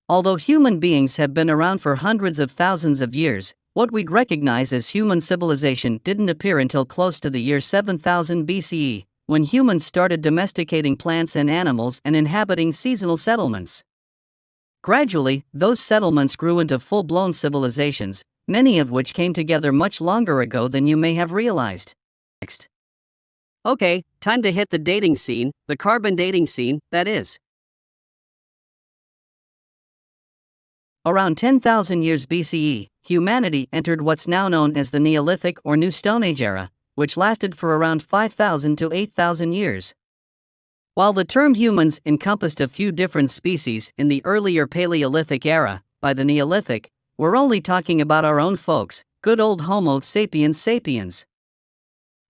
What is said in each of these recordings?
Although human beings have been around for hundreds of thousands of years, what we'd recognize as human civilization didn't appear until close to the year 7000 BCE, when humans started domesticating plants and animals and inhabiting seasonal settlements. Gradually, those settlements grew into full-blown civilizations, many of which came together much longer ago than you may have realized. Next. Okay, time to hit the dating scene, the carbon dating scene, that is. Around 10,000 years BCE, humanity entered what's now known as the Neolithic or New Stone Age era, which lasted for around 5,000 to 8,000 years. While the term humans encompassed a few different species in the earlier Paleolithic era, by the Neolithic, we're only talking about our own folks, good old Homo sapiens sapiens.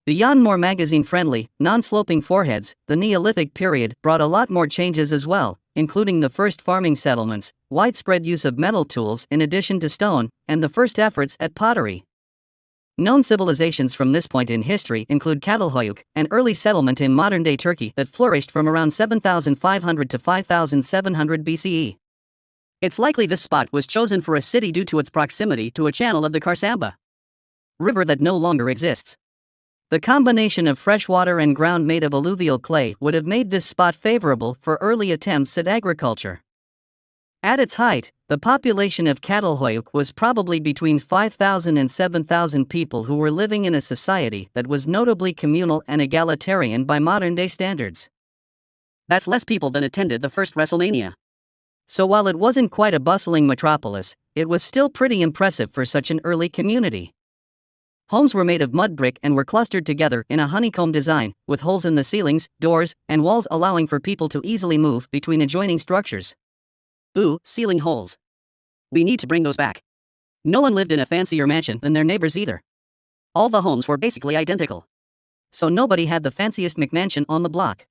Beyond more magazine-friendly, non-sloping foreheads, the Neolithic period brought a lot more changes as well, including the first farming settlements, widespread use of metal tools in addition to stone, and the first efforts at pottery. Known civilizations from this point in history include Çatalhöyük, an early settlement in modern-day Turkey that flourished from around 7,500 to 5,700 BCE. It's likely this spot was chosen for a city due to its proximity to a channel of the Karsamba River that no longer exists. The combination of fresh water and ground made of alluvial clay would have made this spot favorable for early attempts at agriculture. At its height, the population of Çatalhöyük was probably between 5,000 and 7,000 people who were living in a society that was notably communal and egalitarian by modern-day standards. That's less people than attended the first WrestleMania. So while it wasn't quite a bustling metropolis, it was still pretty impressive for such an early community. Homes were made of mud brick and were clustered together in a honeycomb design, with holes in the ceilings, doors, and walls allowing for people to easily move between adjoining structures. Ooh, ceiling holes. We need to bring those back. No one lived in a fancier mansion than their neighbors either. All the homes were basically identical. So nobody had the fanciest McMansion on the block.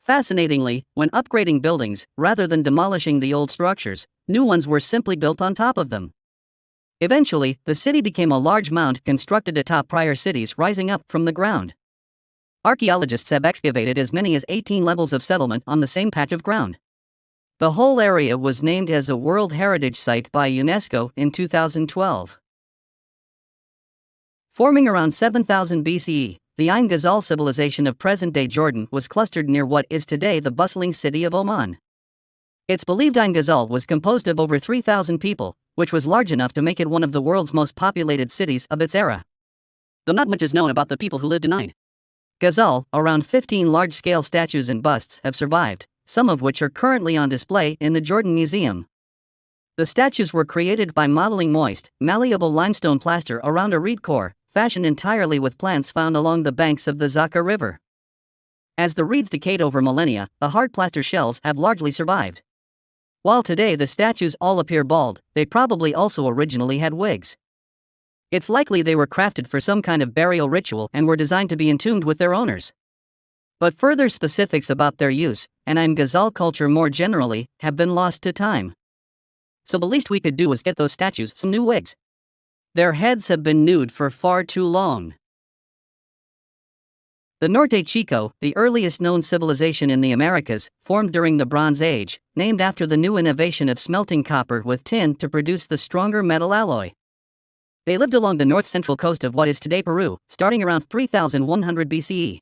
Fascinatingly, when upgrading buildings, rather than demolishing the old structures, new ones were simply built on top of them. Eventually, the city became a large mound constructed atop prior cities rising up from the ground. Archaeologists have excavated as many as 18 levels of settlement on the same patch of ground. The whole area was named as a World Heritage Site by UNESCO in 2012. Forming around 7000 BCE, the Ain Ghazal civilization of present-day Jordan was clustered near what is today the bustling city of Oman. It's believed Ain Ghazal was composed of over 3,000 people, which was large enough to make it one of the world's most populated cities of its era. Though not much is known about the people who lived in Ain Ghazal, around 15 large-scale statues and busts have survived, some of which are currently on display in the Jordan Museum. The statues were created by modeling moist, malleable limestone plaster around a reed core, fashioned entirely with plants found along the banks of the Zaka River. As the reeds decayed over millennia, the hard plaster shells have largely survived. While today the statues all appear bald, they probably also originally had wigs. It's likely they were crafted for some kind of burial ritual and were designed to be entombed with their owners. But further specifics about their use, and Ain Ghazal culture more generally, have been lost to time. So the least we could do was get those statues some new wigs. Their heads have been nude for far too long. The Norte Chico, the earliest known civilization in the Americas, formed during the Bronze Age, named after the new innovation of smelting copper with tin to produce the stronger metal alloy. They lived along the north-central coast of what is today Peru, starting around 3100 BCE.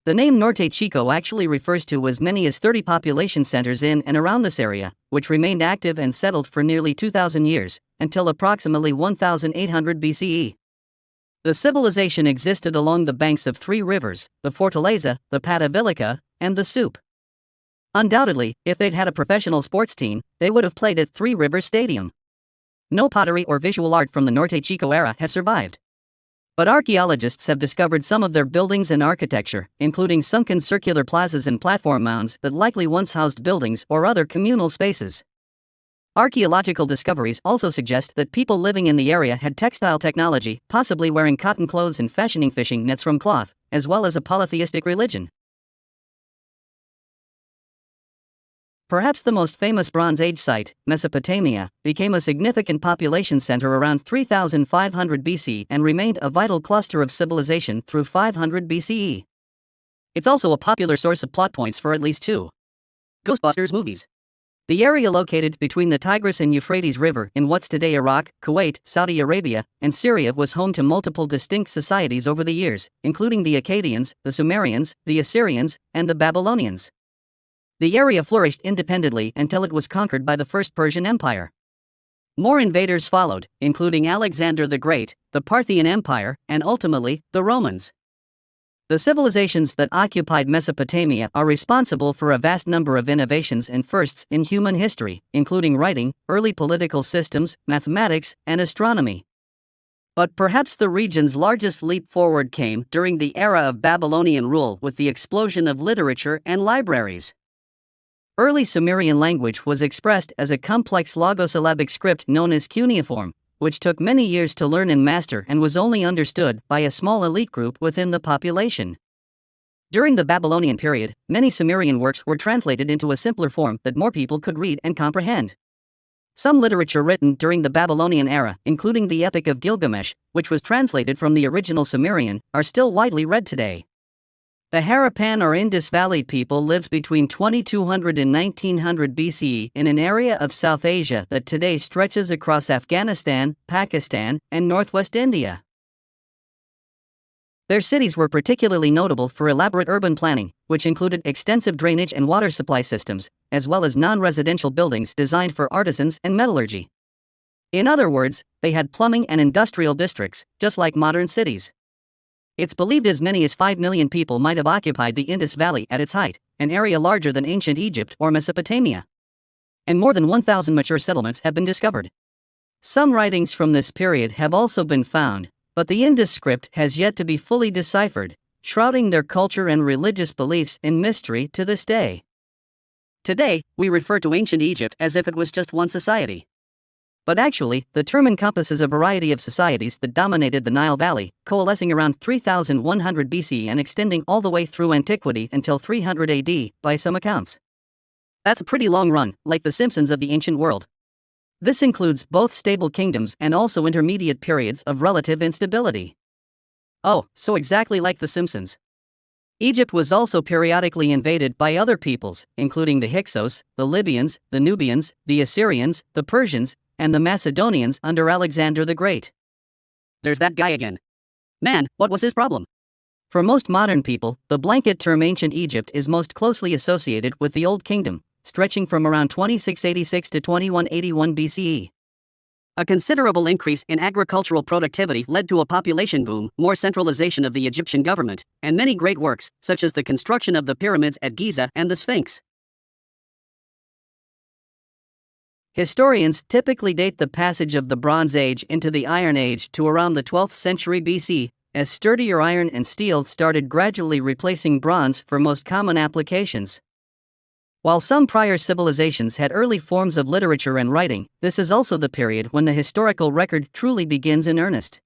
The name Norte Chico actually refers to as many as 30 population centers in and around this area, which remained active and settled for nearly 2,000 years, until approximately 1800 BCE. The civilization existed along the banks of three rivers, the Fortaleza, the Patavilica, and the Soup. Undoubtedly, if they'd had a professional sports team, they would have played at Three Rivers Stadium. No pottery or visual art from the Norte Chico era has survived. But archaeologists have discovered some of their buildings and architecture, including sunken circular plazas and platform mounds that likely once housed buildings or other communal spaces. Archaeological discoveries also suggest that people living in the area had textile technology, possibly wearing cotton clothes and fashioning fishing nets from cloth, as well as a polytheistic religion. Perhaps the most famous Bronze Age site, Mesopotamia, became a significant population center around 3500 BC and remained a vital cluster of civilization through 500 BCE. It's also a popular source of plot points for at least two Ghostbusters movies. The area located between the Tigris and Euphrates River in what's today Iraq, Kuwait, Saudi Arabia, and Syria was home to multiple distinct societies over the years, including the Akkadians, the Sumerians, the Assyrians, and the Babylonians. The area flourished independently until it was conquered by the First Persian Empire. More invaders followed, including Alexander the Great, the Parthian Empire, and ultimately, the Romans. The civilizations that occupied Mesopotamia are responsible for a vast number of innovations and firsts in human history, including writing, early political systems, mathematics, and astronomy. But perhaps the region's largest leap forward came during the era of Babylonian rule with the explosion of literature and libraries. Early Sumerian language was expressed as a complex logosyllabic script known as cuneiform, which took many years to learn and master and was only understood by a small elite group within the population. During the Babylonian period, many Sumerian works were translated into a simpler form that more people could read and comprehend. Some literature written during the Babylonian era, including the Epic of Gilgamesh, which was translated from the original Sumerian, are still widely read today. The Harappan or Indus Valley people lived between 2200 and 1900 BCE in an area of South Asia that today stretches across Afghanistan, Pakistan, and northwest India. Their cities were particularly notable for elaborate urban planning, which included extensive drainage and water supply systems, as well as non-residential buildings designed for artisans and metallurgy. In other words, they had plumbing and industrial districts, just like modern cities. It's believed as many as 5 million people might have occupied the Indus Valley at its height, an area larger than ancient Egypt or Mesopotamia. And more than 1,000 mature settlements have been discovered. Some writings from this period have also been found, but the Indus script has yet to be fully deciphered, shrouding their culture and religious beliefs in mystery to this day. Today, we refer to ancient Egypt as if it was just one society. But actually, the term encompasses a variety of societies that dominated the Nile Valley, coalescing around 3100 BC and extending all the way through antiquity until 300 AD, by some accounts. That's a pretty long run, like the Simpsons of the ancient world. This includes both stable kingdoms and also intermediate periods of relative instability. Oh, so exactly like the Simpsons. Egypt was also periodically invaded by other peoples, including the Hyksos, the Libyans, the Nubians, the Assyrians, the Persians, and the Macedonians under Alexander the Great. There's that guy again. Man, what was his problem? For most modern people, the blanket term ancient Egypt is most closely associated with the Old Kingdom, stretching from around 2686 to 2181 BCE. A considerable increase in agricultural productivity led to a population boom, more centralization of the Egyptian government, and many great works, such as the construction of the pyramids at Giza and the Sphinx. Historians typically date the passage of the Bronze Age into the Iron Age to around the 12th century BC, as sturdier iron and steel started gradually replacing bronze for most common applications. While some prior civilizations had early forms of literature and writing, this is also the period when the historical record truly begins in earnest.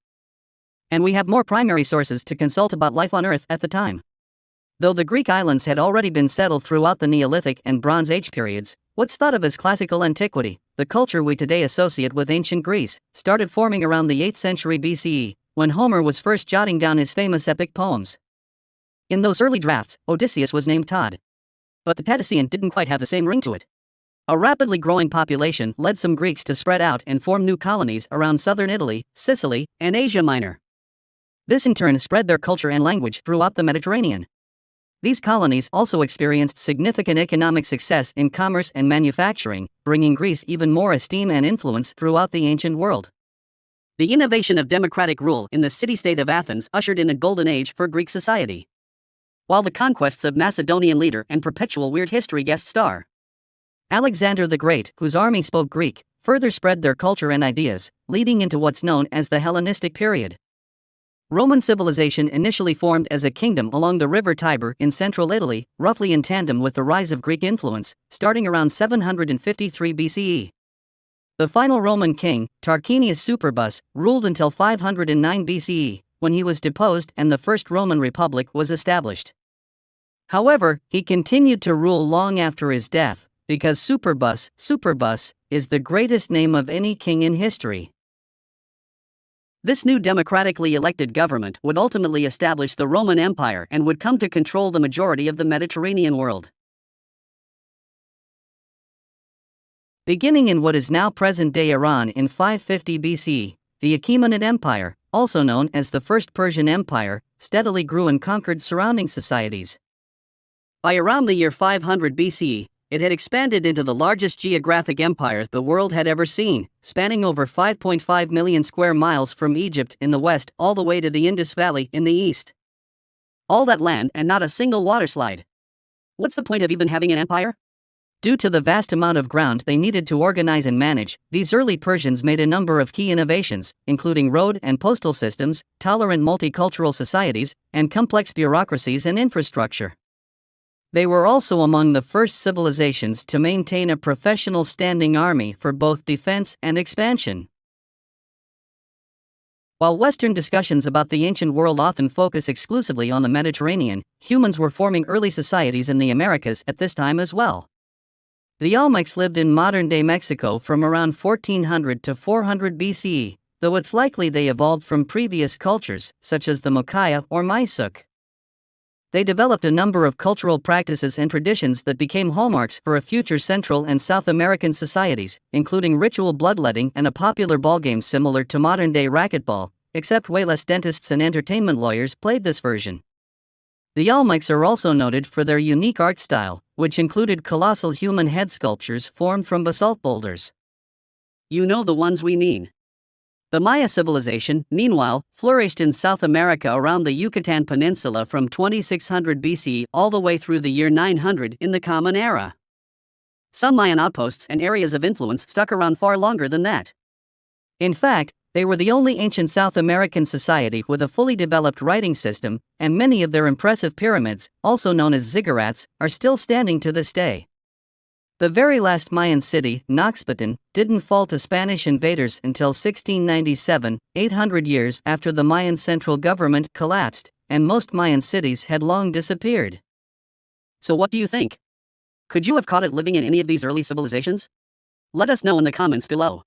And we have more primary sources to consult about life on Earth at the time. Though the Greek islands had already been settled throughout the Neolithic and Bronze Age periods, what's thought of as classical antiquity, the culture we today associate with ancient Greece, started forming around the 8th century BCE, when Homer was first jotting down his famous epic poems. In those early drafts, Odysseus was named Tod. But the Tadician didn't quite have the same ring to it. A rapidly growing population led some Greeks to spread out and form new colonies around southern Italy, Sicily, and Asia Minor. This in turn spread their culture and language throughout the Mediterranean. These colonies also experienced significant economic success in commerce and manufacturing, bringing Greece even more esteem and influence throughout the ancient world. The innovation of democratic rule in the city-state of Athens ushered in a golden age for Greek society, while the conquests of Macedonian leader and perpetual weird history guest star Alexander the Great, whose army spoke Greek, further spread their culture and ideas, leading into what's known as the Hellenistic period. Roman civilization initially formed as a kingdom along the river Tiber in central Italy, roughly in tandem with the rise of Greek influence, starting around 753 BCE. The final Roman king, Tarquinius Superbus, ruled until 509 BCE, when he was deposed and the First Roman Republic was established. However, he continued to rule long after his death, because Superbus is the greatest name of any king in history. This new democratically elected government would ultimately establish the Roman Empire and would come to control the majority of the Mediterranean world. Beginning in what is now present-day Iran in 550 BCE, the Achaemenid Empire, also known as the First Persian Empire, steadily grew and conquered surrounding societies. By around the year 500 BCE, it had expanded into the largest geographic empire the world had ever seen, spanning over 5.5 million square miles from Egypt in the west all the way to the Indus Valley in the east. All that land and not a single waterslide. What's the point of even having an empire? Due to the vast amount of ground they needed to organize and manage, these early Persians made a number of key innovations, including road and postal systems, tolerant multicultural societies, and complex bureaucracies and infrastructure. They were also among the first civilizations to maintain a professional standing army for both defense and expansion. While Western discussions about the ancient world often focus exclusively on the Mediterranean, humans were forming early societies in the Americas at this time as well. The Olmecs lived in modern-day Mexico from around 1400 to 400 BCE, though it's likely they evolved from previous cultures, such as the Mocaya or Maisuc. They developed a number of cultural practices and traditions that became hallmarks for a future Central and South American societies, including ritual bloodletting and a popular ballgame similar to modern-day racquetball, except way less dentists and entertainment lawyers played this version. The Olmecs are also noted for their unique art style, which included colossal human head sculptures formed from basalt boulders. You know the ones we mean. The Maya civilization, meanwhile, flourished in South America around the Yucatan Peninsula from 2600 BC all the way through the year 900 in the Common Era. Some Mayan outposts and areas of influence stuck around far longer than that. In fact, they were the only ancient South American society with a fully developed writing system, and many of their impressive pyramids, also known as ziggurats, are still standing to this day. The very last Mayan city, Noxpatan, didn't fall to Spanish invaders until 1697, 800 years after the Mayan central government collapsed, and most Mayan cities had long disappeared. So what do you think? Could you have caught it living in any of these early civilizations? Let us know in the comments below.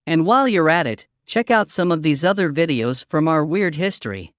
And while you're at it, check out some of these other videos from our weird history.